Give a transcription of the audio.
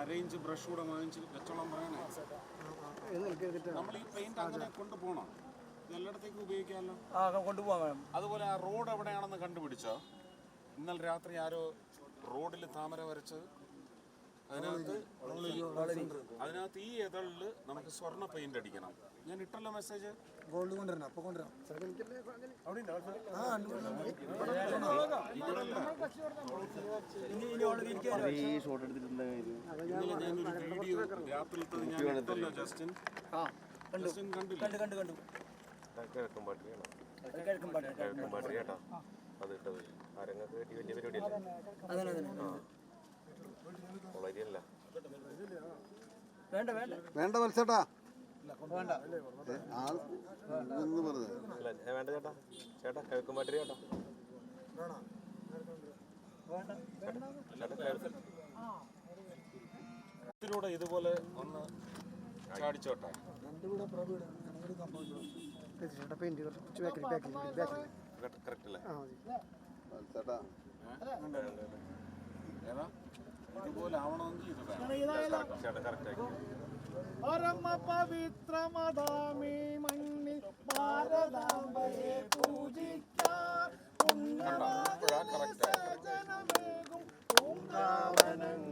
അരയിഞ്ച് brush കൂടെ വാങ്ങിച്ച് വെച്ചോളം പറയണേ. നമ്മൾ ഈ പെയിന്റ് അങ്ങനെ കൊണ്ടുപോകണം, എല്ലായിടത്തേക്കും ഉപയോഗിക്കാമല്ലോ. കൊണ്ടുപോകാം. അതുപോലെ ആ റോഡ് എവിടെയാണെന്ന് കണ്ടുപിടിച്ചോ? ഇന്നലെ രാത്രി ആരോ റോഡിൽ താമര വരച്ചത്, അതിനകത്ത് ഈ എതളില് നമുക്ക് സ്വർണ്ണ പെയിന്റ് അടിക്കണം. ഞാൻ ഇട്ടല്ലോ മെസ്സേജ്. ഗോൾഡ് കൊണ്ടുവരണം, അപ്പൊ കൊണ്ടുവരാം. ഇന്നലെ ഞാനൊരു വീഡിയോ രാത്രിയിലത്തെ ഞാൻ ഇട്ടല്ലോ ജസ്റ്റിൻ. ജസ്റ്റിൻ കണ്ടില്ല? കണ്ടു. വേണ്ട മത്സട്ടാ, വേണ്ട ചേട്ടാ. ചേട്ടാ കിഴക്കുംപാട്ടിരി ചേട്ടാ. ഇതിലൂടെ ഇതുപോലെ ഒന്ന് ചാടിച്ചോട്ടെ. കറക്റ്റ് അല്ലേ? ഏതാ ഇതുപോലെ ആവണമെങ്കിൽ ഇത് വേണം. പരമ പവിത്രമതാമീ മണ്ണിൽ ഭാരതാംബയെ പൂജിക്കാൻ പുണ്യവാദ സേചനമേകും പൂങ്കാവനങ്ങൾ